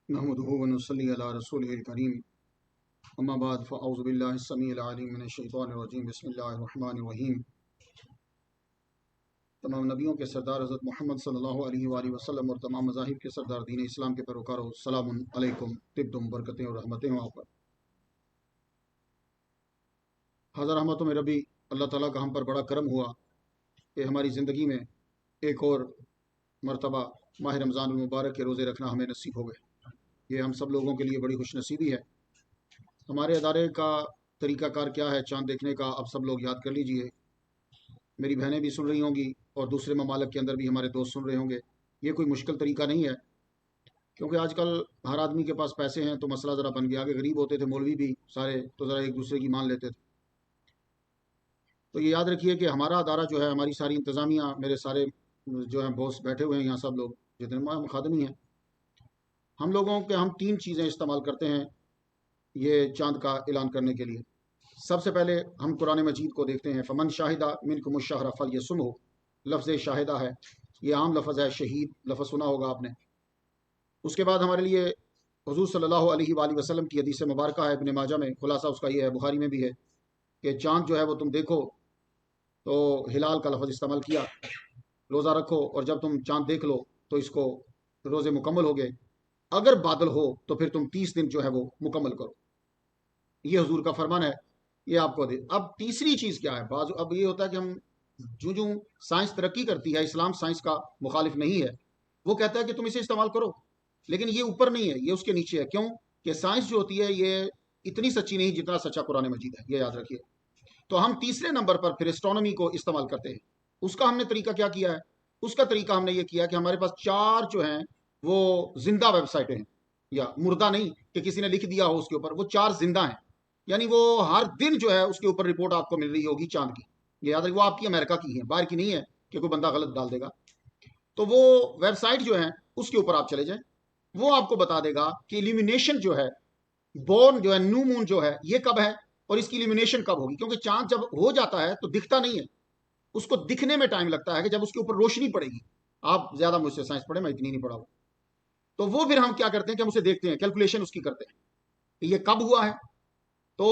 نحمده ونصلي على رسوله الكريم اما بعد فاعوذ بالله السميع العليم من الشیطان الرجیم بسم اللہ الرحمن الرحیم۔ تمام نبیوں کے سردار حضرت محمد صلی اللہ علیہ وآلہ وسلم اور تمام مذاہب کے سردار دین اسلام کے پیروکاروں، السلام علیکم، طبتم، برکتیں اور رحمتیں ہوں آپ پر۔ حضر رحمتوں میں ربی اللہ تعالیٰ کا ہم پر بڑا کرم ہوا کہ ہماری زندگی میں ایک اور مرتبہ ماہ رمضان المبارک کے روزے رکھنا ہمیں نصیب ہو گئے۔ یہ ہم سب لوگوں کے لیے بڑی خوش نصیبی ہے۔ ہمارے ادارے کا طریقہ کار کیا ہے چاند دیکھنے کا، اب سب لوگ یاد کر لیجئے۔ میری بہنیں بھی سن رہی ہوں گی اور دوسرے ممالک کے اندر بھی ہمارے دوست سن رہے ہوں گے۔ یہ کوئی مشکل طریقہ نہیں ہے، کیونکہ آج کل ہر آدمی کے پاس پیسے ہیں تو مسئلہ ذرا بن گیا۔ آگے غریب ہوتے تھے مولوی بھی سارے تو ذرا ایک دوسرے کی مان لیتے تھے۔ تو یہ یاد رکھیے کہ ہمارا ادارہ جو ہے، ہماری ساری انتظامیہ، میرے سارے جو ہیں باس بیٹھے ہوئے ہیں یہاں، سب لوگ جتنے خادمی ہیں، ہم لوگوں کے ہم 3 چیزیں استعمال کرتے ہیں یہ چاند کا اعلان کرنے کے لیے۔ سب سے پہلے ہم قرآن مجید کو دیکھتے ہیں، فمن شاہدہ منکم الشہر فلیصمہ، لفظ شاہدہ ہے، یہ عام لفظ ہے، شہید لفظ سنا ہوگا آپ نے۔ اس کے بعد ہمارے لیے حضور صلی اللہ علیہ وآلہ وسلم کی حدیث مبارکہ ہے، ابن ماجہ میں، خلاصہ اس کا یہ ہے، بخاری میں بھی ہے، کہ چاند جو ہے وہ تم دیکھو تو ہلال کا لفظ استعمال کیا، روزہ رکھو اور جب تم چاند دیکھ لو تو اس کو روزے مکمل ہو گئے، اگر بادل ہو تو پھر تم 30 دن جو ہے وہ مکمل کرو۔ یہ حضور کا فرمان ہے، یہ آپ کو دے۔ اب تیسری چیز کیا ہے؟ اب یہ ہوتا ہے کہ ہم جو سائنس ترقی کرتی ہے، اسلام سائنس کا مخالف نہیں ہے، وہ کہتا ہے کہ تم اسے استعمال کرو، لیکن یہ اوپر نہیں ہے، یہ اس کے نیچے ہے۔ کیوں؟ کہ سائنس جو ہوتی ہے یہ اتنی سچی نہیں جتنا سچا قرآن مجید ہے، یہ یاد رکھیے۔ تو ہم تیسرے نمبر پر پھر اسٹرانومی کو استعمال کرتے ہیں۔ اس کا ہم نے طریقہ کیا کیا ہے؟ اس کا طریقہ ہم نے یہ کیا کہ ہمارے پاس 4 جو ہیں وہ زندہ ویب سائٹیں ہیں، یا مردہ نہیں کہ کسی نے لکھ دیا ہو اس کے اوپر، وہ 4 زندہ ہیں، یعنی وہ ہر دن جو ہے اس کے اوپر رپورٹ آپ کو مل رہی ہوگی چاند کی۔ یہ یاد رکھیں، وہ آپ کی امریکہ کی ہے، باہر کی نہیں ہے کہ کوئی بندہ غلط ڈال دے گا۔ تو وہ ویب سائٹ جو ہیں اس کے اوپر آپ چلے جائیں، وہ آپ کو بتا دے گا کہ ایلیمینیشن جو ہے، بورن جو ہے، نیو مون جو ہے، یہ کب ہے اور اس کی ایلیمینیشن کب ہوگی۔ کیونکہ چاند جب ہو جاتا ہے تو دکھتا نہیں ہے، اس کو دکھنے میں ٹائم لگتا ہے کہ جب اس کے اوپر روشنی پڑے گی۔ آپ زیادہ مجھ سے سائنس پڑھے، میں اتنی نہیں پڑھا ہوں۔ تو وہ پھر ہم کیا کرتے ہیں کہ ہم اسے دیکھتے ہیں، کیلکولیشن اس کی کرتے ہیں کہ یہ کب ہوا ہے۔ تو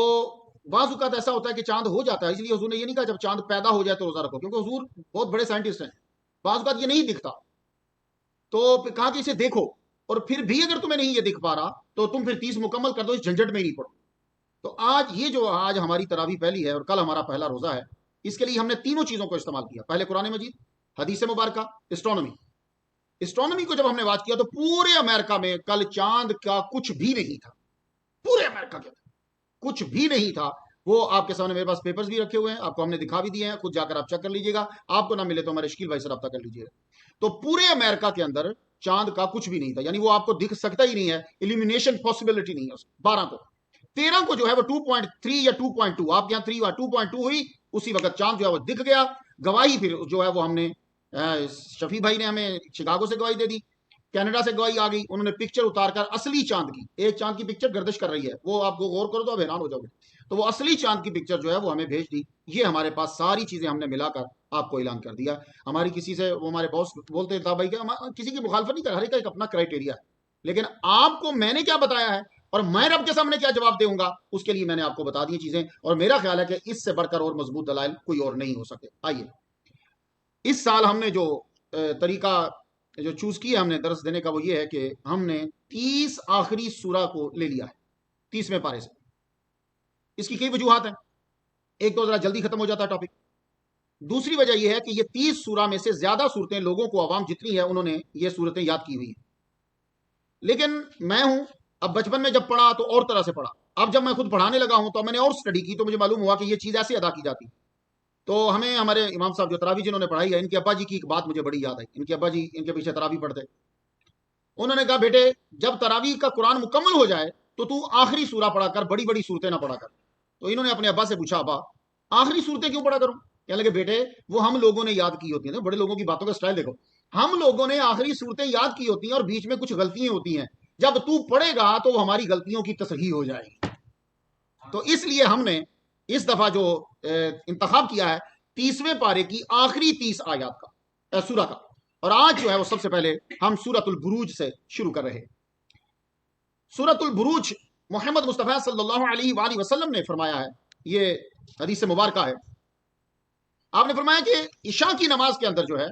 بعض اوقات ایسا ہوتا ہے کہ چاند ہو جاتا ہے، اس لیے حضور نے یہ نہیں کہا جب چاند پیدا ہو جائے تو روزہ رکھو، کیونکہ حضور بہت بڑے سائنٹسٹ ہیں، بعض اوقات یہ نہیں دکھتا، تو کہا کہ اسے دیکھو، اور پھر بھی اگر تمہیں نہیں یہ دکھ پا رہا تو تم پھر 30 مکمل کر دو، اس جھنجٹ میں نہیں پڑو۔ تو آج ہماری تراویح پہلی ہے اور کل ہمارا پہلا روزہ ہے، اس کے لیے ہم نے تینوں چیزوں کو استعمال کیا۔ پہلے قرآن مجید، حدیث مبارکہ، اسٹرانومی کو جب ہم نے واچ کیا تو پورے امریکہ میں کل چاند کا کچھ بھی نہیں تھا، پورے امریکہ کے اندر کچھ بھی نہیں تھا۔ وہ آپ کے سامنے میرے پاس پیپرز بھی رکھے ہوئے ہیں، آپ کو ہم نے دکھا بھی دیے ہیں، خود جا کر آپ چیک کر لیجئے گا، آپ کو نہ ملے تو ہمارے شکیل بھائی سے رابطہ کر لیجئے گا۔ تو پورے امریکہ کے اندر چاند کا کچھ بھی نہیں تھا، یعنی وہ آپ کو دکھ سکتا ہی نہیں ہے، ایلیمینیشن پاسبلٹی نہیں ہے اس 12 کو۔ 13 کو جو ہے وہ 2.3 یا 2.2، آپ کے یہاں 3 ہوا، 2.2 ہوئی، اسی وقت چاند جو ہے وہ دکھ گیا۔ گواہی پھر جو ہے وہ ہم نے شفیع بھائی نے ہمیں شکاگو سے گواہی دے دی، کینیڈا سے گواہی آ گئی، انہوں نے پکچر اتار کر اصلی چاند کی، ایک چاند کی پکچر گردش کر رہی ہے، وہ آپ کو غور کرو تو آپ حیران ہو جاؤ گے، تو وہ اصلی چاند کی پکچر جو ہے وہ ہمیں بھیج دی۔ یہ ہمارے پاس ساری چیزیں ہم نے ملا کر آپ کو اعلان کر دیا۔ ہماری کسی سے، وہ ہمارے باس بولتے تھا بھائی کہ کسی کی مخالفت نہیں کر، ہر ایک کا ایک اپنا کرائٹیریا ہے، لیکن آپ کو میں نے کیا بتایا ہے اور میں رب کے سامنے کیا جواب دوں گا، اس کے لیے میں نے آپ کو بتا دی چیزیں، اور میرا خیال ہے کہ اس سے بڑھ کر اور مضبوط دلائل کوئی اور نہیں ہو سکے۔ آئیے، اس سال ہم نے جو طریقہ جو چوز کیا ہم نے درس دینے کا، وہ یہ ہے کہ ہم نے 30 آخری سورہ کو لے لیا ہے 30ویں پارے سے۔ اس کی کئی وجوہات ہیں، ایک تو ذرا جلدی ختم ہو جاتا ہے ٹاپک، دوسری وجہ یہ ہے کہ یہ 30 سورہ میں سے زیادہ صورتیں لوگوں کو، عوام جتنی ہے انہوں نے یہ صورتیں یاد کی ہوئی ہیں، لیکن میں ہوں، اب بچپن میں جب پڑھا تو اور طرح سے پڑھا، اب جب میں خود پڑھانے لگا ہوں تو میں نے اور سٹڈی کی تو مجھے معلوم ہوا کہ یہ چیز ایسے ادا کی جاتی۔ تو ہمیں ہمارے امام صاحب جو تراویح جنہوں نے پڑھائی ہے، ان کے ابا جی کی ایک بات مجھے بڑی یاد ہے، ان کے ابا جی ان کے پیچھے تراویح پڑھتے، انہوں نے کہا بیٹے جب تراویح کا قرآن مکمل ہو جائے تو آخری سورہ پڑھا کر، بڑی بڑی صورتیں نہ پڑھا کر۔ تو انہوں نے اپنے ابا سے پوچھا، ابا آخری صورتیں کیوں پڑھا کروں؟ کہنے لگے بیٹے وہ ہم لوگوں نے یاد کی ہوتی ہیں، بڑے لوگوں کی باتوں کا سٹائل دیکھو، ہم لوگوں نے آخری صورتیں یاد کی ہوتی ہیں اور بیچ میں کچھ غلطیاں ہوتی ہیں، جب تو پڑھے گا تو وہ ہماری غلطیوں کی تصحیح ہو جائے گی۔ تو اس لیے ہم نے اس دفعہ جو انتخاب کیا ہے 30ویں پارے کی آخری 30 آیات کا، سورہ کا، اور آج جو ہے وہ سب سے پہلے ہم سورۃ البروج سے شروع کر رہے ہیں۔ سورۃ البروج محمد مصطفیٰ صلی اللہ علیہ وآلہ وسلم نے فرمایا ہے، یہ حدیث مبارکہ ہے، آپ نے فرمایا کہ عشاء کی نماز کے اندر جو ہے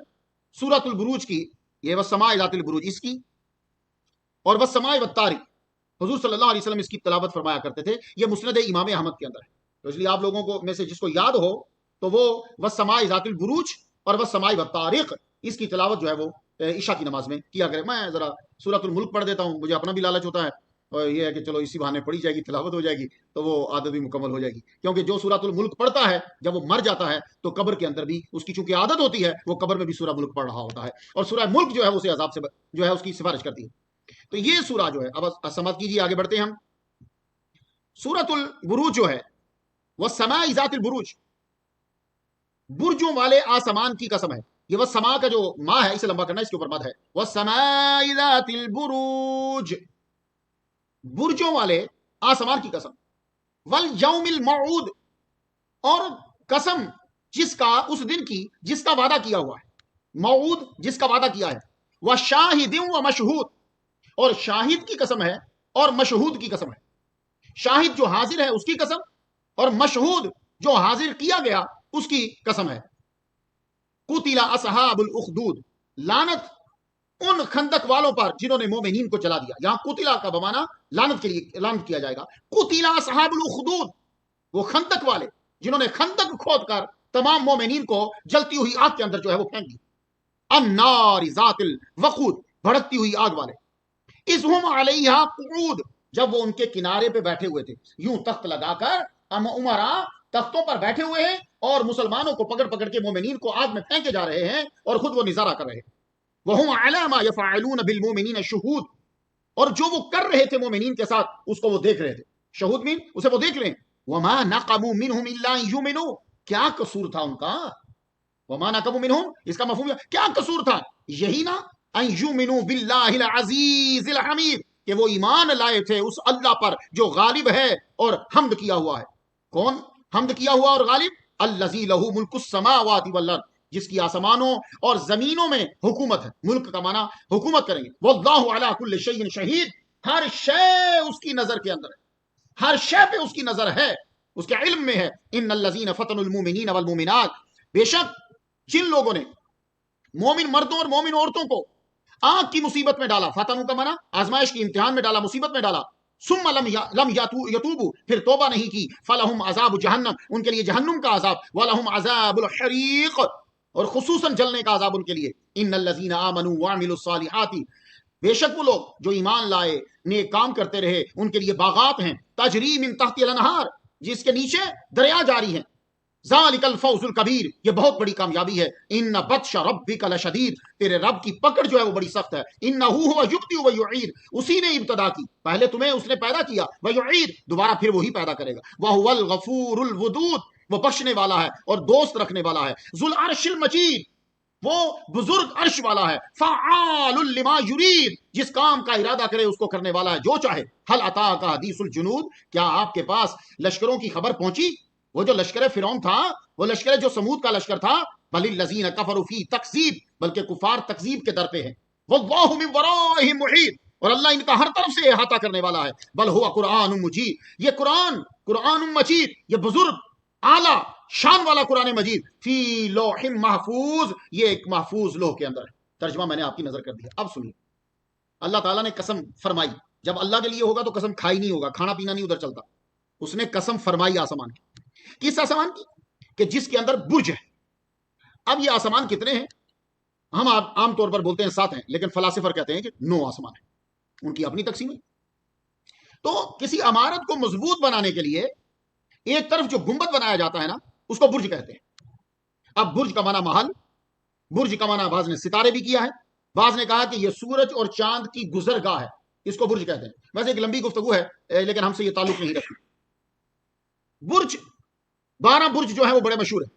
سورۃ البروج کی، یہ والسماء ذات البروج اس کی، اور والسماء والطارق، حضور صلی اللہ علیہ وسلم اس کی تلاوت فرمایا کرتے تھے. یہ مسند امام احمد کے اندر ہے. تو اس لیے آپ لوگوں کو میں سے جس کو یاد ہو تو وہ والسماء ذات البروج اور والسماء والطارق اس کی تلاوت جو ہے وہ عشاء کی نماز میں کیا کرے. میں ذرا سورۃ الملک پڑھ دیتا ہوں، مجھے اپنا بھی لالچ ہوتا ہے، اور یہ ہے کہ چلو اسی بہانے پڑھی جائے گی، تلاوت ہو جائے گی تو وہ عادت بھی مکمل ہو جائے گی. کیونکہ جو سورۃ الملک پڑھتا ہے جب وہ مر جاتا ہے تو قبر کے اندر بھی اس کی چونکہ عادت ہوتی ہے، وہ قبر میں بھی سورہ ملک پڑھ رہا ہوتا ہے، اور سورہ ملک جو ہے اسے عذاب سے جو ہے اس کی سفارش کرتی ہے. تو یہ سورہ جو ہے، اب سماعت کیجیے، آگے بڑھتے ہیں ہم. سورۃ البروج جو ہے والسماء ذات البروج، برجوں والے آسمان کی قسم ہے. یہ والسماء کا جو ماں ہے اسے لمبا کرنا، اس کے اوپر مد ہے. والسماء ذات البروج، برجوں والے آسمان کی قسم. والیوم الموعود، اور قسم جس کا اس دن کی جس کا وعدہ کیا ہوا ہے، موعود جس کا وعدہ کیا ہے. وشاہد ومشہود، اور شاہد کی قسم ہے اور مشہود کی قسم ہے. شاہد جو حاضر ہے اس کی قسم، اور مشہود جو حاضر کیا گیا اس کی قسم ہے. قتل اصحاب الاخدود، لعنت ان خندق والوں پر جنہوں نے مومنین کو جلا دیا. یہاں قتل کا بمانا لعنت کے لیے لعنت کیا جائے گا. قتل اصحاب الاخدود، وہ خندق والے جنہوں نے خندق کھود کر تمام مومنین کو جلتی ہوئی آگ کے اندر جو ہے وہ پھینک دی. النار ذات الوقود، بھڑکتی ہوئی آگ والے. اذ ہم علیہا قعود، جب وہ ان کے کنارے پہ بیٹھے ہوئے تھے، یوں تخت لگا کر عمرا تختوں پر بیٹھے ہوئے ہیں اور مسلمانوں کو پکڑ پکڑ کے مومنین کو آگ میں پھینکے جا رہے ہیں اور خود وہ نظارہ کر رہے ہیں. وَهُمْ عَلَى مَا يَفْعَلُونَ بِالْمُؤْمِنِينَ شُهُودٌ، اور جو وہ کر رہے تھے مومنین کے ساتھ اس کو وہ دیکھ رہے تھے. شہود مین اسے وہ دیکھ رہے ہیں. وَمَا نَقَمُوا مِنْهُمْ إِلَّا أَن يُؤْمِنُوا، کیا قصور تھا ان کا؟ وَمَا نَقَمُوا مِنْهُمْ، اس کا مفہوم کیا قصور تھا؟ یہی نا أَن يُؤْمِنُوا بِاللَّهِ الْعَزِيزِ الْحَمِيدِ، کہ وہ ایمان لائے تھے اس اللہ پر جو غالب ہے اور حمد کیا ہوا ہے. کون حمد کیا ہوا اور غالب؟ الذی لہ ملک السماوات والارض، جس کی آسمانوں اور زمینوں میں حکومت ہے. ملک کا معنی حکومت کریں گے. واللہ علی کل شیء شہید، ہر شے اس کی نظر کے اندر ہے، ہر شے پہ اس کی نظر ہے، اس کے علم میں ہے. ان الذین فتنوا المؤمنین والمؤمنات، بے شک جن لوگوں نے مومن مردوں اور مومن عورتوں کو آگ کی مصیبت میں ڈالا. فتنوں کا معنی آزمائش کی، امتحان میں ڈالا، مصیبت میں ڈالا. ثم لم یتوبوا، پھر توبہ نہیں کی. فلہم عذاب جہنم، ان کے لیے جہنم کا عذاب. ولہم عذاب الحریق، اور خصوصاً جلنے کا عذاب ان کے لیے. ان الذین آمنوا وعملوا الصالحات، بے شک وہ لوگ جو ایمان لائے نیک کام کرتے رہے ان کے لیے باغات ہیں. تجری من تحت الانہار، جس کے نیچے دریا جاری ہیں. ذالک الفوز الکبیر، یہ بہت بڑی کامیابی ہے. ان بطش ربک لشدید، تیرے رب کی پکڑ جو ہے وہ بڑی سخت ہے. انہ هو یبدئ ویعید، اسی نے ابتدا کی، پہلے تمہیں اس نے پیدا کیا. ویعید، دوبارہ پھر وہی پیدا کرے گا. وہو الغفور الودود، وہ بخشنے والا ہے اور دوست رکھنے والا ہے. ذو العرش المجید، وہ بزرگ عرش والا ہے. فعال لما یرید، جس کام کا ارادہ کرے اس کو کرنے والا ہے جو چاہے. هل اتاک حدیث الجنود، کیا آپ کے پاس لشکروں کی خبر پہنچی؟ وہ جو لشکر فرعون تھا، وہ لشکر جو سمود کا لشکر تھا. بل الذین کفروا فی تکذیب، بلکہ کفار تکذیب کے در پہ ہیں. واللہ من ورائہم محیط، اور اللہ ان کا ہر طرف سے احاطہ کرنے والا ہے. بل ہوا قرآن مجید، یہ قرآن مجید، یہ بزرگ اعلیٰ شان والا قرآن مجید. فی لوح محفوظ، یہ ایک محفوظ لوح کے اندر ہے. ترجمہ میں نے آپ کی نظر کر دیا. اب سنیے، اللہ تعالیٰ نے قسم فرمائی. جب اللہ کے لیے ہوگا تو قسم کھائی نہیں ہوگا، کھانا پینا نہیں ادھر چلتا. اس نے قسم فرمائی آسمان کی. کس آسمان کی؟ کہ جس کے اندر برج ہے. اب یہ آسمان کتنے ہیں؟ ہم عام طور پر بولتے ہیں 7 ہیں، لیکن فلاسفر کہتے ہیں کہ 9 آسمان ہیں، ان کی اپنی تقسیم ہے. تو کسی عمارت کو مضبوط بنانے کے لیے ایک طرف جو گنبد بنایا جاتا ہے نا، اس کو برج کہتے ہیں. اب برج کا معنی محل، برج کا معنی بعض نے ستارے بھی کیا ہے، بعض نے کہا کہ یہ سورج اور چاند کی گزرگاہ ہے، اس کو برج کہتے ہیں. ویسے ایک لمبی گفتگو ہے لیکن ہم سے یہ تعلق نہیں رکھتی. برج 12 برج جو ہے وہ بڑے مشہور ہیں.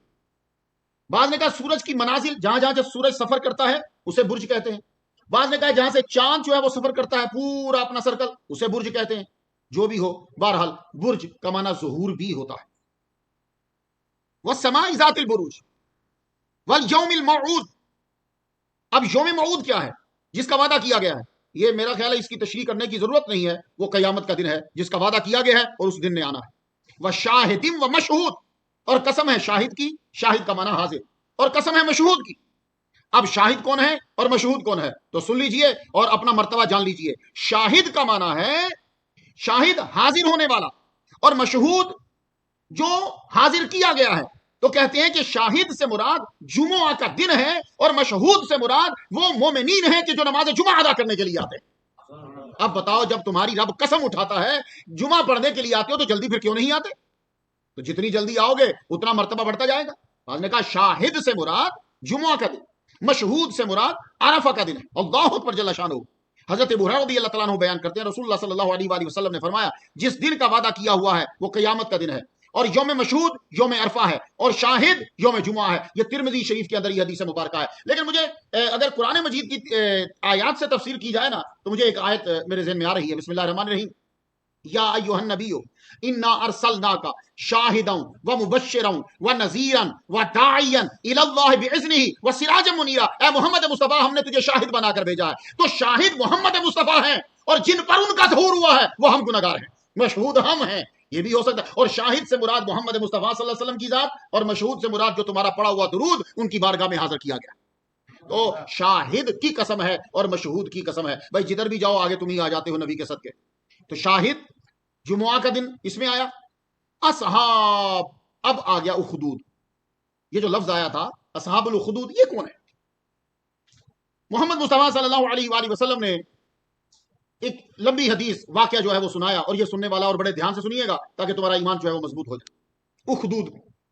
بعض نے کہا سورج کی منازل، جہاں جہاں جب سورج سفر کرتا ہے اسے برج کہتے ہیں. بعض نے کہا جہاں سے چاند جو ہے وہ سفر کرتا ہے پورا اپنا سرکل، اسے برج کہتے ہیں. جو بھی ہو، بہرحال برج کا معنی ظہور بھی ہوتا ہے. والسماء ذات البروج والیوم الموعود. اب یوم موعود کیا ہے؟ جس کا وعدہ کیا گیا ہے. یہ میرا خیال ہے اس کی تشریح کرنے کی ضرورت نہیں ہے. وہ قیامت کا دن ہے جس کا وعدہ کیا گیا ہے اور اس دن نے آنا ہے. وشاہد و مشہود، اور قسم ہے شاہد کی، شاہد کا معنی حاضر، اور قسم ہے مشہود کی. اب شاہد کون ہے اور مشہود کون ہے تو سن لیجئے اور اپنا مرتبہ جان لیجئے. شاہد کا معنی ہے شاہد حاضر ہونے والا، اور مشہود جو حاضر کیا گیا ہے. تو کہتے ہیں کہ شاہد سے مراد جمعہ کا دن ہے اور مشہود سے مراد وہ مومنین ہیں کہ جو نماز جمعہ ادا کرنے کے لیے آتے ہیں. اب بتاؤ جب تمہاری رب قسم اٹھاتا ہے جمعہ پڑھنے کے لیے آتے ہو تو جلدی پھر کیوں نہیں آتے؟ تو جتنی جلدی آؤ گے اتنا مرتبہ بڑھتا جائے گا. بعض نے کہا شاہد سے مراد جمعہ کا دن، مشہود سے مراد عرفہ کا دن ہے. اللہ اکبر جل شانہ. حضرت ابو ہریرہ رضی اللہ تعالیٰ عنہ بیان کرتے ہیں رسول اللہ صلی اللہ علیہ وآلہ وسلم نے فرمایا جس دن کا وعدہ کیا ہوا ہے وہ قیامت کا دن ہے، اور یوم مشہود یوم عرفہ ہے، اور شاہد یوم جمعہ ہے. یہ ترمذی شریف کے اندر یہ حدیث مبارکہ ہے. لیکن مجھے اگر قرآن مجید کی آیات سے تفسیر کی جائے نا تو مجھے ایک آیت میرے ذہن میں آ رہی ہے. بسم اللہ الرحمن الرحیم. یا ایھا النبی انا ارسلناک شاہدا ومبشرا ونذیرا وداعیا الی اللہ باذنہ وسراجا منیرا. اے محمد مصطفیٰ ہم نے تجھے شاہد بنا کر بھیجا ہے. تو شاہد محمد مصطفیٰ ہیں اور جن پر ان کا ظہور ہوا ہے وہ ہم گنہگار ہیں. مشہود ہم ہیں، یہ بھی ہو سکتا ہے. اور شاہد سے مراد محمد مصطفیٰ صلی اللہ علیہ وسلم کی ذات، اور مشہود سے مراد جو تمہارا پڑا ہوا درود ان کی بارگاہ میں حاضر کیا گیا. تو شاہد کی قسم ہے اور مشہود کی قسم ہے. بھائی جدھر بھی جاؤ آگے تم ہی آ جاتے ہو نبی کے صدقے. تو شاہد جمعہ کا دن اس میں آیا. اصحاب، اب آ گیا اخدود. یہ جو لفظ آیا تھا اصحاب الاخدود، یہ کون ہے؟ محمد مصطفیٰ صلی اللہ علیہ وآلہ وسلم نے ایک لمبی حدیث واقعہ جو ہے وہ سنایا، اور یہ سننے والا اور بڑے دھیان سے سنیے گا تاکہ تمہارا ایمان جو ہے وہ مضبوط ہو جائے. اخدود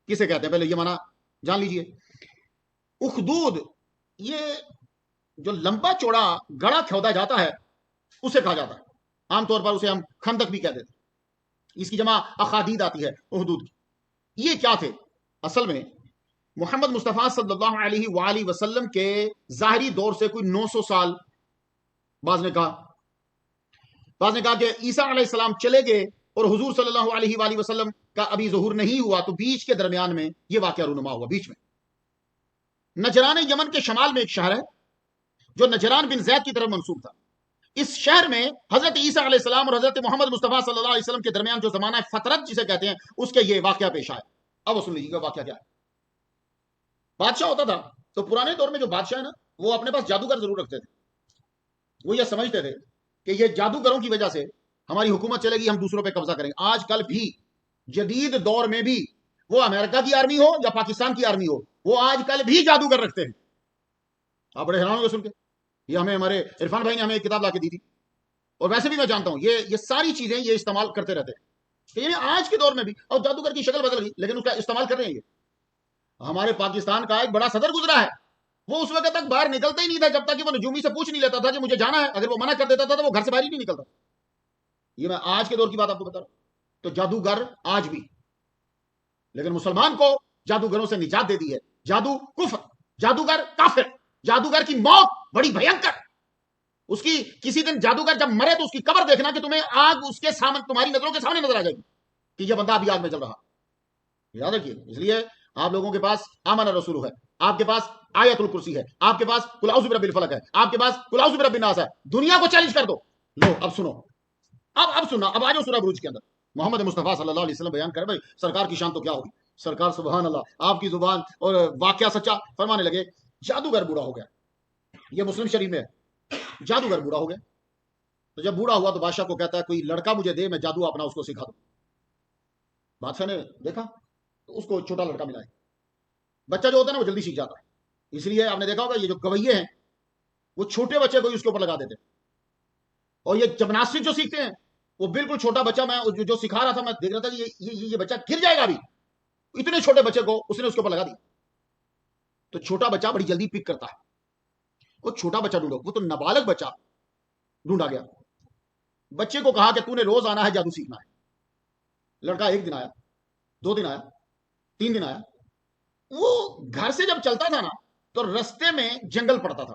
کسے کہتے ہیں پہلے یہ معنی جان لیجئے. اخدود یہ جو لمبا چوڑا گڑھا کھودا جاتا ہے اسے کہا جاتا ہے. عام طور پر اسے ہم خندق بھی کہہ دیتے ہیں. اس کی جمع اخادید آتی ہے اخدود کی. یہ کیا تھے؟ اصل میں محمد مصطفیٰ صلی اللہ علیہ وآلہ وسلم کے ظاہری دور سے کوئی 900 سال، بعض نے کہا کہ عیسیٰ علیہ السلام چلے گئے اور حضور صلی اللہ علیہ وآلہ وسلم کا ابھی ظہور نہیں ہوا، تو بیچ کے درمیان میں یہ واقعہ رونما ہوا. بیچ میں نجران یمن کے شمال میں ایک شہر ہے جو نجران بن زید کی طرف منسوب تھا. اس شہر میں حضرت عیسیٰ علیہ السلام اور حضرت محمد مصطفیٰ صلی اللہ علیہ وسلم کے درمیان جو زمانہ فترت جسے کہتے ہیں اس کے یہ واقعہ پیش آیا. اب وہ سن لیجیے گا واقعہ کیا ہے. بادشاہ ہوتا تھا تو پرانے دور میں جو بادشاہ ہے نا وہ اپنے پاس جادوگر ضرور رکھتے تھے. وہ یہ سمجھتے تھے کہ یہ جادوگروں کی وجہ سے ہماری حکومت چلے گی، ہم دوسروں پہ قبضہ کریں گے. آج کل بھی جدید دور میں بھی وہ امریکہ کی آرمی ہو یا پاکستان کی آرمی ہو، وہ آج کل بھی جادوگر رکھتے ہیں. آپ بڑے حیران ہو گے سن کے. یہ ہمیں ہمارے عرفان بھائی نے ہمیں ایک کتاب لا کے دی تھی، اور ویسے بھی میں جانتا ہوں یہ ساری چیزیں یہ استعمال کرتے رہتے ہیں. یعنی آج کے دور میں بھی، اور جادوگر کی شکل بدل گئی لیکن اس کا استعمال کر رہے ہیں. یہ ہمارے پاکستان کا ایک بڑا صدر گزرا ہے، وہ اس وقت تک باہر نکلتا ہی نہیں تھا جب تک کہ وہ نجومی سے پوچھ نہیں لیتا تھا کہ مجھے جانا ہے. اگر وہ منع کر دیتا تھا تو وہ گھر سے باہر ہی نہیں نکلتا. یہ میں آج کے دور کی بات آپ کو بتا رہا ہوں. تو جادوگر آج بھی، لیکن مسلمان کو جادوگروں سے نجات دے دی ہے. جادو کفر، جادوگر کافر، جادوگر کی موت بڑی بھینکر. اس کی کسی دن جادوگر جب مرے تو اس کی قبر دیکھنا کہ تمہیں آگ اس کے سامنے، تمہاری نظروں کے سامنے نظر آ جائے گی کہ یہ بندہ ابھی آگ میں جل رہا. یاد رکھیے. اس لیے آپ لوگوں کے پاس آمن الرسول ہے، آپ کے پاس آیت الکرسی ہے، آپ کے پاس قل اعوذ برب الفلق ہے، آپ کے پاس قل اعوذ برب الناس ہے. دنیا کو چیلنج کر دو. لو اب سنو، اب سننا. اب آ جاؤ سورہ بروج کے اندر. محمد مصطفیٰ صلی اللہ علیہ وسلم بیان کر بھائی سرکار کی شان تو کیا ہوگی. سرکار سبحان اللہ آپ کی زبان اور واقعہ سچا فرمانے لگے. جادوگر بوڑھا ہو گیا. یہ مسلم شریف میں ہے. جادوگر بوڑھا ہو گیا. تو جب بوڑھا ہوا تو بادشاہ کو کہتا ہے کوئی لڑکا مجھے دے، میں جادو اپنا اس کو سکھا دوں. بادشاہ نے دیکھا تو اس کو چھوٹا لڑکا ملا ہے. بچہ جو ہوتا ہے نا وہ جلدی سیکھ جاتا ہے. اس لیے آپ نے دیکھا ہوگا یہ جو گویے ہیں وہ چھوٹے بچے کو اس کے اوپر لگا دیتے ہیں. اور یہ جمناسٹک جو سیکھتے ہیں وہ بالکل چھوٹا بچہ، میں جو سکھا رہا تھا میں دیکھ رہا تھا کہ یہ بچہ گر جائے گا ابھی. اتنے چھوٹے بچے کو اس نے اس کے اوپر لگا دیا. تو چھوٹا بچہ بڑی جلدی پک کرتا ہے. وہ چھوٹا بچہ ڈھونڈو، وہ تو نابالغ بچہ ڈھونڈا گیا. بچے کو کہا کہ تو نے روز آنا ہے جادو سیکھنا ہے. لڑکا 1 دن آیا، 2 دن آیا، 3 دن آیا. وہ گھر سے جب چلتا تھا نا تو رستے میں جنگل پڑتا تھا.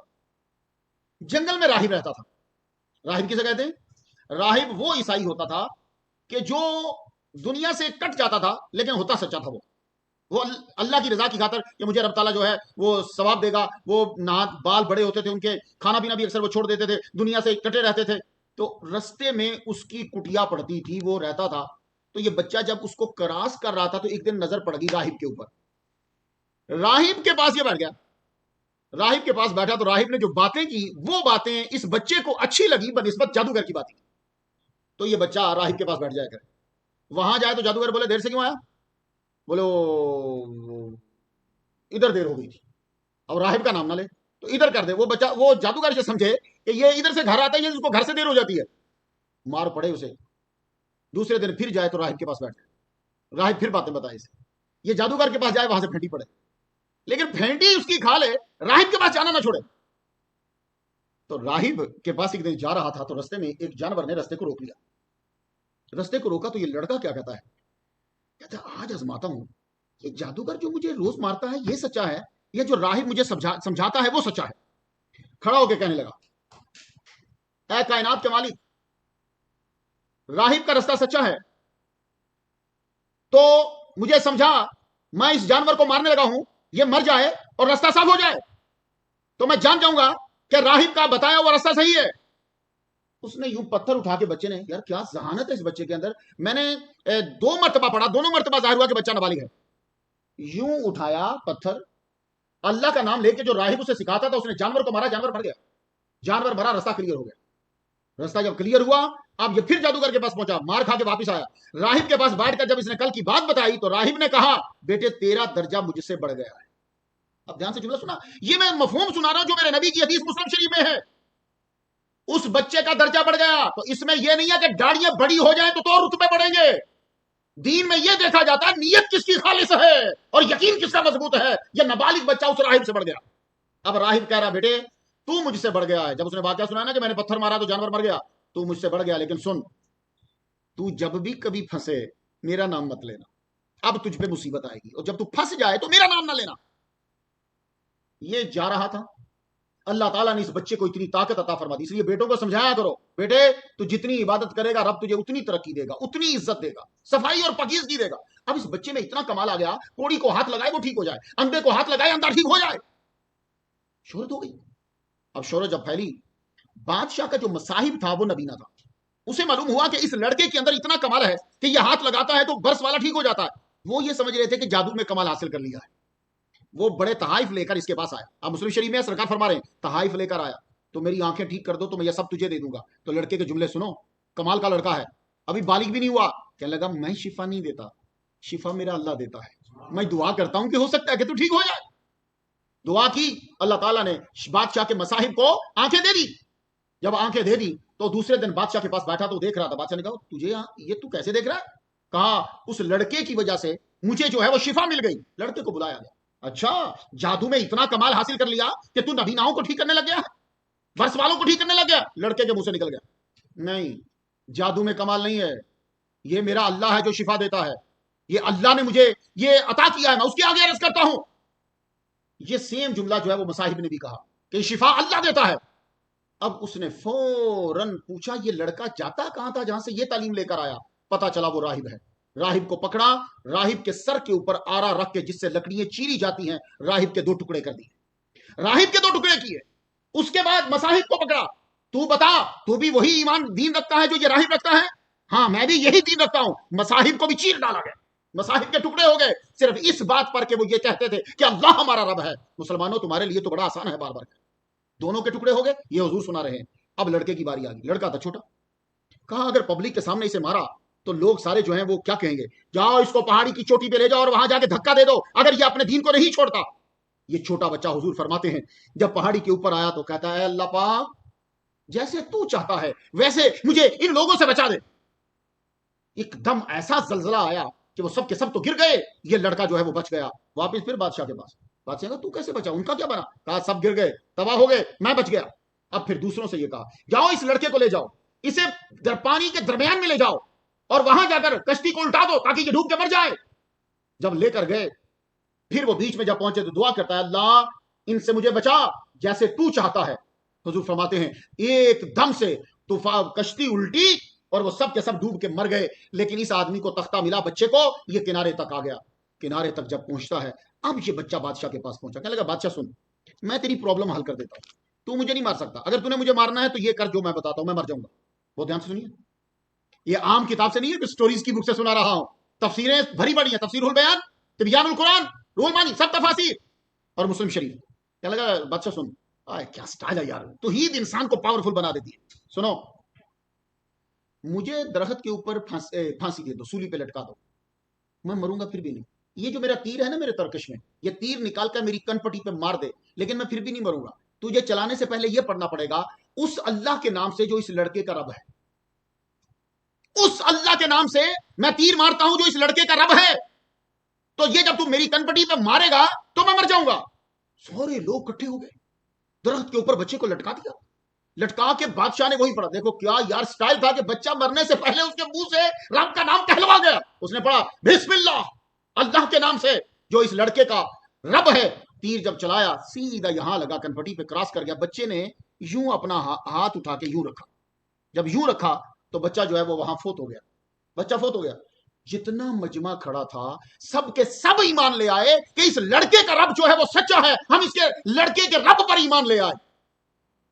جنگل میں راہب رہتا تھا. راہب کسے کہتے ہیں؟ راہب وہ عیسائی ہوتا تھا کہ جو دنیا سے کٹ جاتا تھا لیکن ہوتا سچا تھا. وہ وہ اللہ کی رضا کی خاطر کہ مجھے رب تعالیٰ جو ہے وہ ثواب دے گا، وہ بال بڑے ہوتے تھے ان کے، کھانا پینا بھی اکثر وہ چھوڑ دیتے تھے، دنیا سے کٹے رہتے تھے، تو رستے میں اس کی کٹیا پڑتی تھی، وہ رہتا تھا، تو یہ بچہ جب اس کو کراس کر رہا تھا تو ایک دن نظر پڑ گئی راہب کے اوپر، راہب کے پاس یہ بیٹھ گیا، راہب کے پاس بیٹھا تو راہب نے جو باتیں کی وہ باتیں اس بچے کو اچھی لگی بنسبت جادوگر کی باتیں، تو یہ بچہ راہب کے پاس بیٹھ جائے کرے، وہاں جائے تو جادوگر بولے دیر سے کیوں آیا؟ بولے ادھر دیر ہو گئی تھی، اور راہب کا نام نہ لے تو ادھر کر دے، وہ بچہ وہ جادوگر سے سمجھے کہ یہ ادھر سے گھر آتا ہے، یہ اس کو گھر سے دیر ہو جاتی ہے، مار پڑے اسے، دوسرے دن پھر جائے تو راہب کے پاس بیٹھے، راہب پھر باتیں بتائے اسے، یہ جادوگر کے پاس جائے وہاں سے پھینٹی پڑے، لیکن پھینٹی اس کی کھا لے، راہب کے پاس جانا نہ چھوڑے، تو راہب کے پاس ایک دن جا رہا تھا تو رستے میں ایک جانور نے رستے کو روک لیا، رستے کو روکا تو یہ لڑکا کیا کہتا ہے، کہتا ہے آج آزماتا ہوں یہ جادوگر جو مجھے روز مارتا ہے یہ سچا ہے، یہ جو راہب مجھے سمجھاتا ہے وہ سچا ہے، کھڑا ہو کے کہنے لگا اے کائنات کے مالک، راہب کا رستہ سچا ہے تو مجھے سمجھا، میں اس جانور کو مارنے لگا ہوں، یہ مر جائے اور رستہ صاف ہو جائے تو میں جان جاؤں گا کہ راہب کا بتایا وہ رستہ صحیح ہے۔ اس نے یوں پتھر اٹھا کے، بچے نے، یار کیا ذہانت ہے اس بچے کے اندر، میں نے 2 مرتبہ پڑھا، دونوں مرتبہ ظاہر ہوا کہ بچہ نابالغ ہے، یوں اٹھایا پتھر، اللہ کا نام لے کے جو راہب اسے سکھاتا تھا اس نے جانور کو مارا، جانور مر گیا، جانور مرا، رستہ کلیئر ہو گیا، رستہ جب کلیئر ہوا اب یہ پھر جادوگر کے پاس پہنچا، مار کھا کے واپس آیا، راہب کے پاس بیٹھ کر جب اس نے کل کی بات بتائی تو راہب نے کہا بیٹے تیرا درجہ مجھ سے بڑھ گیا ہے۔ اب دھیان سے جملہ سنا، یہ میں مفہوم سنا رہا ہوں جو میرے نبی کی حدیث مسلم شریف میں ہے، اس بچے کا درجہ بڑھ گیا، تو اس میں یہ نہیں ہے کہ داڑیاں بڑی ہو جائیں تو رتبے بڑھیں گے، دین میں یہ دیکھا جاتا ہے نیت کس کی خالص ہے اور یقین کس کا مضبوط ہے، یہ نابالغ بچہ اس راہب سے بڑھ گیا۔ اب راہب کہہ رہا بیٹے تو مجھ سے بڑھ گیا ہے، جب اس نے واقعہ سنا نا کہ میں نے پتھر مارا تو جانور مر گیا، تو مجھ سے بڑھ گیا، لیکن سن تو جب بھی کبھی پھنسے میرا نام مت لینا، اب تجھ پہ مصیبت آئے گی، اور جب تو پھنس جائے تو میرا نام نہ لینا۔ یہ جا رہا تھا، اللہ تعالیٰ نے اس بچے کو اتنی طاقت عطا فرما دی، اس لیے بیٹوں کو سمجھایا کرو بیٹے تو جتنی عبادت کرے گا رب تجھے اتنی ترقی دے گا، اتنی عزت دے گا، صفائی اور پاکیزگی دے گا۔ اب اس بچے میں اتنا کمال آ گیا، کوڑی کو ہاتھ لگائے وہ ٹھیک ہو جائے، اندھے کو ہاتھ لگائے اندھا ٹھیک ہو جائے، شہرت ہو گئی۔ اب شہرت جب پھیلی، بادشاہ کا جو مصاحب تھا وہ نبینا تھا، اسے معلوم ہوا کہ اس لڑکے کے اندر اتنا کمال ہے کہ یہ ہاتھ لگاتا ہے تو برس والا ٹھیک ہو جاتا ہے، وہ یہ سمجھ رہے تھے کہ جادو میں کمال حاصل کر لیا ہے، وہ بڑے تحائف لے کر اس کے پاس آیا۔ اب مسلم شریف میں سرکار فرما رہے ہیں تحائف لے کر آیا تو میری آنکھیں ٹھیک کر دو تو میں یہ سب تجھے دے دوں گا، تو لڑکے کے جملے سنو، کمال کا لڑکا ہے، ابھی بالغ بھی نہیں ہوا، کہنے لگا میں شفا نہیں دیتا، شفا میرا اللہ دیتا ہے، میں دعا کرتا ہوں کہ ہو سکتا ہے کہ تو ٹھیک ہو جائے۔ دعا کی، اللہ تعالیٰ نے بادشاہ کے مصاحب کو آنکھیں دے دی، جب آنکھیں دے دی تو دوسرے دن بادشاہ کے پاس بیٹھا تو دیکھ رہا تھا، بادشاہ نے کہا تجھے یہ تو کیسے دیکھ رہا ہے؟ کہا اس لڑکے کی وجہ سے مجھے جو ہے وہ شفا مل گئی۔ لڑکے کو بلایا گیا، اچھا جادو میں اتنا کمال حاصل کر لیا کہ تو نبیناؤں کو ٹھیک کرنے لگ گیا، برس والوں کو ٹھیک کرنے لگ گیا؟ لڑکے کے منہ سے نکل گیا نہیں، جادو میں کمال نہیں ہے، یہ میرا اللہ ہے جو شفا دیتا ہے، یہ اللہ نے مجھے یہ عطا کیا ہے، میں اس کے آگے عرض کرتا ہوں۔ یہ سیم جملہ جو ہے وہ مصاحب نے بھی کہا کہ شفا اللہ دیتا ہے۔ اب اس نے فوراً پوچھا یہ لڑکا جاتا کہاں تھا جہاں سے یہ تعلیم لے کر آیا؟ پتا چلا وہ راہب ہے، راہب کو پکڑا، راہب کے سر کے اوپر آرا رکھ کے جس سے لکڑیاں چیری جاتی ہیں راہب کے 2 ٹکڑے کر دیے، راہب کے 2 ٹکڑے کیے۔ اس کے بعد مصاحب کو پکڑا، تو بتا تو بھی وہی ایمان دین رکھتا ہے جو یہ راہب رکھتا ہے؟ ہاں میں بھی یہی دین رکھتا ہوں۔ مصاحب کو بھی چیر ڈالا گیا، مصاحب کے ٹکڑے ہو گئے، صرف اس بات پر کہ وہ یہ کہتے تھے کہ اللہ ہمارا رب ہے۔ مسلمانوں تمہارے لیے تو بڑا آسان ہے، بار بار دونوں کے ٹکڑے ہو گئے، یہ حضور سنا رہے ہیں۔ اب لڑکے کی باری آ گئی، لڑکا تھا چھوٹا، کہا اگر پبلک کے سامنے اسے مارا تو لوگ سارے جو ہیں وہ کیا کہیں گے؟ جاؤ اس کو پہاڑی کی چوٹی پہ لے جاؤ اور وہاں جا کے دھکا دے دو اگر یہ اپنے دین کو نہیں چھوڑتا۔ یہ چھوٹا بچہ، حضور فرماتے ہیں جب پہاڑی کے اوپر آیا تو کہتا ہے اللہ پاک جیسے تو چاہتا ہے ویسے مجھے ان لوگوں سے بچا دے۔ ایک دم ایسا زلزلہ آیا کہ وہ سب کے سب تو گر گئے، یہ لڑکا جو ہے وہ بچ گیا۔ واپس پھر بادشاہ کے پاس، بادشاہ کہا تو کیسے بچا؟ ان کا کیا بنا؟ کہا سب گر گئے، تباہ ہو گئے، میں بچ گیا۔ اب پھر دوسروں سے یہ کہا جاؤ اس لڑکے کو لے جاؤ، اسے پانی کے درمیان میں لے جاؤ اور وہاں جا کر کشتی کو الٹا دو تاکہ یہ ڈوب کے مر جائے۔ جب لے کر گئے پھر وہ بیچ میں جب پہنچے تو دعا کرتا ہے اللہ ان سے مجھے بچا جیسے تو چاہتا ہے۔ حضور فرماتے ہیں ایک دم سے طوفان، کشتی الٹی اور وہ سب کے سب ڈوب کے مر گئے، لیکن اس آدمی کو تختہ ملا، بچے کو، یہ کنارے تک آ گیا۔ کنارے تک جب پہنچتا ہے، اب یہ بچہ بادشاہ کے پاس پہنچا، کہنے لگا بادشاہ سن، میں تیری پرابلم حل کر دیتا ہوں، تو مجھے نہیں مار سکتا، اگر تو نے مجھے مارنا ہے تو یہ کر جو میں بتاتا ہوں، میں مر جاؤں گا۔ وہ دھیان سے سنیے، یہ عام کتاب سے نہیں ہے کہ سٹوریز کی بک سے سنا رہا ہوں، تفسیریں بھری پڑی ہیں، تفسیر البیان، تبیان القرآن، روح المانی، سب تفاسیر اور مسلم شریف۔ کہنے لگا بادشاہ سن، کیا سٹائل ہے یار، توحید انسان کو پاورفل بنا دیتی ہے۔ سنو، مجھے درخت کے اوپر پھانسی دے دو، سولی پہ لٹکا دو، میں مروں گا پھر بھی نہیں۔ یہ جو میرا تیر ہے نا میرے ترکش میں، یہ تیر نکال کر میری کن پٹی پہ مار دے، لیکن میں پھر بھی نہیں مروں گا۔ تجھے چلانے سے پہلے یہ پڑھنا پڑے گا اس اللہ کے نام سے جو اس لڑکے کا رب ہے، اس اللہ کے نام سے میں تیر مارتا ہوں جو اس لڑکے کا رب ہے، تو یہ جب تم میری کن پٹی پہ مارے گا تو میں مر جاؤں گا۔ سارے لوگ اکٹھے ہو گئے، درخت کے اوپر بچے کو لٹکا دیا، لٹکا کے بادشاہ نے وہی پڑھا۔ دیکھو کیا یار سٹائل تھا کہ بچہ مرنے سے پہلے اس کے منہ سے رب کا نام کہلوا گیا۔ اس نے پڑھا بسم اللہ، اللہ کے نام سے جو اس لڑکے کا رب ہے۔ تیر جب چلایا سیدھا یہاں لگا، کنپٹی پہ کراس کر گیا۔ بچے نے یوں اپنا ہاتھ اٹھا کے یوں رکھا، جب یوں رکھا تو بچہ جو ہے وہ وہاں فوت ہو گیا، بچہ فوت ہو گیا۔ جتنا مجمع کھڑا تھا سب کے سب ایمان لے آئے کہ اس لڑکے کا رب جو ہے وہ سچا ہے، ہم اس کے لڑکے کے رب پر ایمان لے آئے۔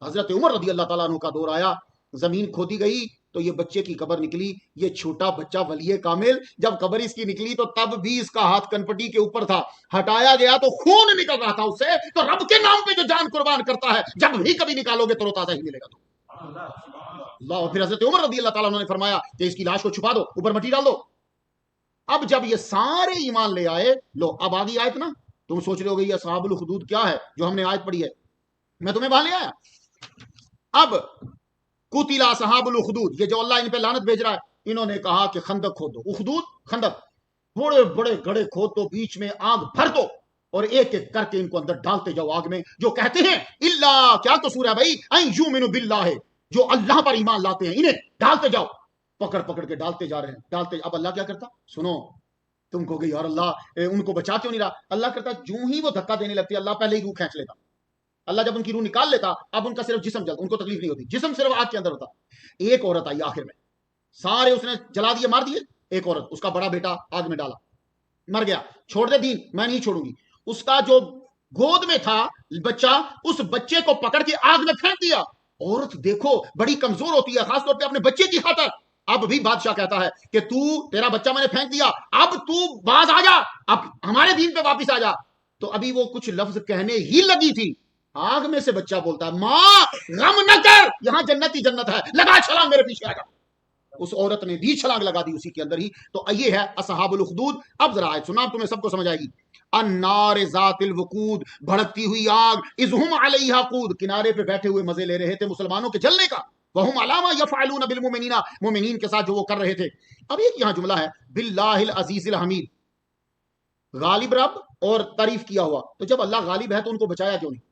حضرت عمر رضی اللہ تعالیٰ عنہ کا دور آیا، زمین کھودی گئی تو یہ بچے کی قبر نکلی۔ یہ چھوٹا بچہ ولی کامل، جب قبر اس کی نکلی تو تب بھی اس کا ہاتھ کنپٹی کے اوپر تھا، ہٹایا گیا تو خون نکل رہا تھا اس سے۔ تو رب کے نام پہ جو جان قربان کرتا ہے جب بھی کبھی نکالو گے تو تازہ ہی ملے گا۔ تو اللہ، پھر حضرت عمر رضی اللہ تعالیٰ عنہ نے فرمایا کہ اس کی لاش کو چھپا دو، اوپر مٹی ڈال دو۔ اب جب یہ سارے ایمان لے آئے، لو اب آگئی آیت نا، تم سوچ رہے ہو گئی اصحاب الخدود کیا ہے جو ہم نے آیت پڑھی ہے، میں تمہیں وہاں لے آیا۔ اب قتل اصحاب الخدود، یہ جو اللہ ان پہ لعنت بھیج رہا ہے، انہوں نے کہا کہ خندق کھود دو، اخدود خندق، بڑے بڑے گڑھے کھود دو، بیچ میں آگ بھر دو اور ایک ایک کر کے ان کو اندر ڈالتے جاؤ آگ میں۔ جو کہتے ہیں اللہ، کیا قصور ہے بھائی، ان یؤمنوا باللہ، جو اللہ پر ایمان لاتے ہیں انہیں ڈالتے جاؤ، پکڑ پکڑ کے ڈالتے جا رہے ہیں، ڈالتے۔ اب اللہ کیا کرتا، سنو، تم کہو گے یار اللہ ان کو بچا کیوں نہیں رہا؟ اللہ کرتا جو ہی وہ دھکا دینے لگتی اللہ پہلے ہی روح کھینچ لیتا۔ اللہ جب ان کی روح نکال لیتا، اب ان کا صرف جسم جلتا، ان کو تکلیف نہیں ہوتی، جسم صرف آگ کے اندر ہوتا۔ ایک عورت آئی آخر میں، سارے اس نے جلا دیے، مار دیے، ایک عورت، اس کا بڑا بیٹا آگ میں ڈالا، مر گیا۔ چھوڑ دے دین، میں نہیں چھوڑوں گی۔ اس کا جو گود میں تھا بچہ، اس بچے کو پکڑ کے آگ میں پھینک دیا۔ عورت دیکھو بڑی کمزور ہوتی ہے، خاص طور پہ اپنے بچے کی خاطر۔ اب بھی بادشاہ کہتا ہے کہ تیرا بچہ میں نے پھینک دیا، اب تو باز آ جا، اب ہمارے دین پہ واپس آ جا۔ تو ابھی وہ کچھ لفظ کہنے ہی لگی تھی، آگ میں سے بچہ بولتا ہے ماں غم نہ کر، یہاں جنت ہی جنت ہے، لگا چھلانگ میرے پیچھے آ جا۔ اس عورت نے بھی چھلانگ لگا دی اسی کے اندر ہی۔ تو یہ ہے اصحاب الخدود۔ اب ذرا آیت سنا، تمہیں سب کو سمجھ آئے گی۔ النار ذات الوقود، بھڑکتی ہوئی آگ، اذ ہم علیہا قود، کنارے پہ بیٹھے ہوئے مزے لے رہے تھے مسلمانوں کے جلنے کا۔ وہم علی ما یفعلون بالمؤمنین، مومنین کے ساتھ جو وہ کر رہے تھے۔ اب ایک یہاں جملہ ہے باللہ العزیز الحمید، غالب رب اور تعریف کیا ہوا۔ تو جب اللہ غالب ہے تو ان کو بچایا کیوں نہیں؟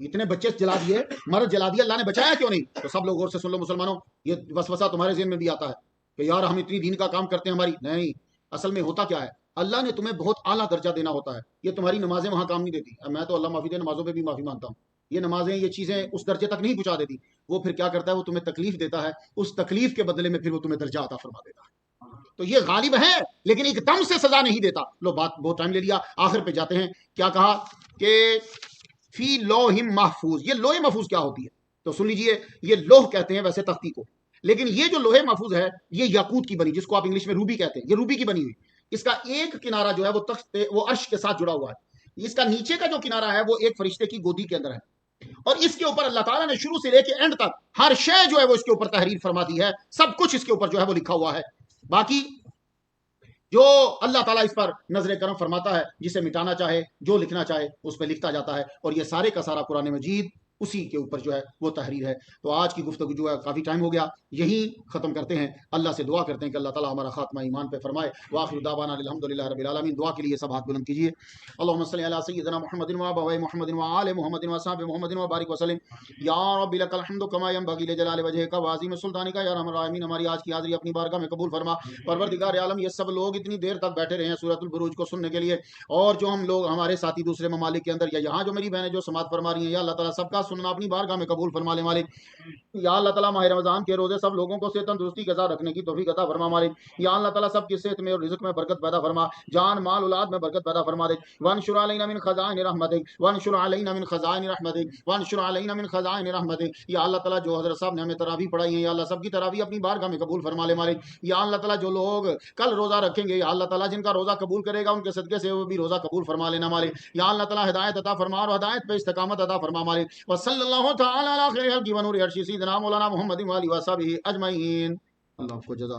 اتنے بچے جلا دیے، مرد جلا دیا، اللہ نے بچایا کیوں نہیں؟ تو سب لوگ غور سے سن لو مسلمانوں، یہ وسوسہ تمہارے ذہن میں بھی آتا ہے کہ یار ہم اتنی دین کا کام کرتے ہیں ہماری نہیں، اصل میں ہوتا کیا ہے، اللہ نے تمہیں بہت اعلیٰ درجہ دینا ہوتا ہے۔ یہ تمہاری نمازیں وہاں کام نہیں دیتی، میں تو اللہ معافی دے نمازوں پہ بھی معافی مانگتا ہوں، یہ نمازیں یہ چیزیں اس درجے تک نہیں پہنچا دیتی۔ وہ پھر کیا کرتا ہے، وہ تمہیں تکلیف دیتا ہے، اس تکلیف کے بدلے میں پھر وہ تمہیں درجہ عطا فرما دیتا ہے۔ تو یہ غالب ہے لیکن ایک دم سے سزا نہیں دیتا۔ لو بات بہت ٹائم لے لیا، آخر پہ جاتے ہیں۔ کیا کہا کہ فی لوح محفوظ، یہ لوح محفوظ کیا ہوتی ہے؟ تو سن لیجئے، یہ لوح کہتے ہیں ویسے تختی کو، لیکن یہ جو لوح محفوظ ہے یہ یاقوت کی بنی، جس کو آپ انگلش میں روبی کہتے ہیں، یہ روبی کی بنی ہوئی۔ اس کا ایک کنارہ جو ہے وہ تخت وہ عرش کے ساتھ جڑا ہوا ہے، اس کا نیچے کا جو کنارہ ہے وہ ایک فرشتے کی گودی کے اندر ہے، اور اس کے اوپر اللہ تعالیٰ نے شروع سے لے کے اینڈ تک ہر شے جو ہے وہ اس کے اوپر تحریر فرما دی ہے، سب کچھ اس کے اوپر جو ہے وہ لکھا ہوا ہے۔ باقی جو اللہ تعالیٰ اس پر نظر کرم فرماتا ہے، جسے مٹانا چاہے، جو لکھنا چاہے اس پہ لکھتا جاتا ہے، اور یہ سارے کا سارا قرآن مجید اسی کے اوپر جو ہے وہ تحریر ہے۔ تو آج کی گفتگو جو ہے کافی ٹائم ہو گیا، یہی ختم کرتے ہیں۔ اللہ سے دعا کرتے ہیں کہ اللہ تعالیٰ ہمارا خاتمہ ایمان پہ فرمائے۔ وآخر دعوانا الحمدللہ رب العالمین۔ دعا کے لیے سب ہاتھ بلند کیجیے۔ اللہم صلی علی سیدنا محمد وآبوئے محمد وآل محمد وصحبہ محمد وبارک وسلم۔ یا رب لک الحمد کما ینبغی لجلال وجہک وعظیم سلطانک یا ارحم الراحمین۔ ہماری آج کی حاضری اپنی بارگاہ میں قبول فرما۔ پروردگار عالم، یہ سب لوگ اتنی دیر تک بیٹھے رہے ہیں سورۃ البروج کو سننے کے لیے، اور جو ہم لوگ ہمارے ساتھی دوسرے ممالک کے اندر یا یہاں جو میری بہنیں جو سماعت فرما رہی ہیں، یا اللہ تعالیٰ سب کا سننا اپنی بارگاہ میں قبول فرما لے مالک۔ یا اللہ تعالیٰ ماہ رمضان کے روزے سب لوگوں کو صحت تندرستی کے ساتھ رکھنے کی توفیق عطا فرما مالک. یا اللہ تعالیٰ سب کی صحت میں اور رزق میں برکت پیدا فرما, جان مال اولاد میں برکت پیدا فرما دے. وانشر علینا من خزائن رحمتک, وانشر علینا من خزائن رحمتک, وانشر علینا من خزائن رحمتک. یا اللہ تعالیٰ جو حضرت صاحب نے ہمیں تراویح پڑھائی ہے یا اللہ سب کی تراویح اپنی بارگاہ میں قبول فرما لے مالک. یا اللہ تعالیٰ جو لوگ کل روزہ رکھیں گے یا اللہ تعالیٰ جن کا روزہ قبول کرے گا ان کے صدقے سے وہ بھی روزہ قبول فرما لینا مالک. یا اللہ تعالیٰ ہدایت عطا فرما اور ہدایت پہ استقامت عطا فرما مالک. وصلی اللہ تعالی علی خیر خلقہ ونور عرشہ سیدنا مولانا محمد و آلہ و صحبہ اجمعین. اللہ آپ کو جزا